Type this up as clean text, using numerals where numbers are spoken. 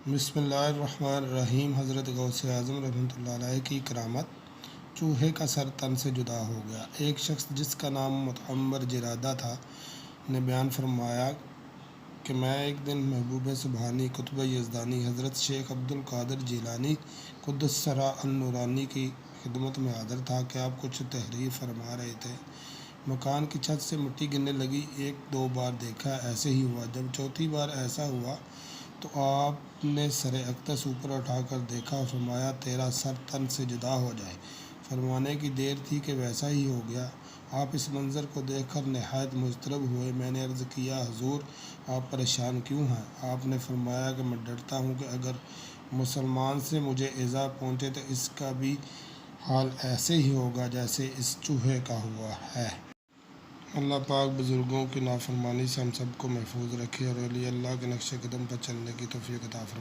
بسم اللہ الرحمن الرحیم۔ حضرت غوث اعظم رحمۃ اللہ علیہ کی کرامت۔ چوہے کا سر تن سے جدا ہو گیا۔ ایک شخص جس کا نام متعمر جرادہ تھا نے بیان فرمایا کہ میں ایک دن محبوب سبحانی قطب یزدانی حضرت شیخ عبد القادر جیلانی قدس سرہ النورانی کی خدمت میں حاضر تھا کہ آپ کچھ تحریر فرما رہے تھے۔ مکان کی چھت سے مٹی گرنے لگی۔ ایک دو بار دیکھا، ایسے ہی ہوا۔ جب چوتھی بار ایسا ہوا تو آپ نے سر اقدس اوپر اٹھا کر دیکھا اور فرمایا تیرا سر تن سے جدا ہو جائے۔ فرمانے کی دیر تھی کہ ویسا ہی ہو گیا۔ آپ اس منظر کو دیکھ کر نہایت مضطرب ہوئے۔ میں نے عرض کیا حضور آپ پریشان کیوں ہیں؟ آپ نے فرمایا کہ میں ڈرتا ہوں کہ اگر مسلمان سے مجھے ایذا پہنچے تو اس کا بھی حال ایسے ہی ہوگا جیسے اس چوہے کا ہوا ہے۔ اللہ پاک بزرگوں کی نافرمانی سے ہم سب کو محفوظ رکھے اور ولی اللہ کے نقش قدم پر چلنے کی توفیق عطا فرمائے۔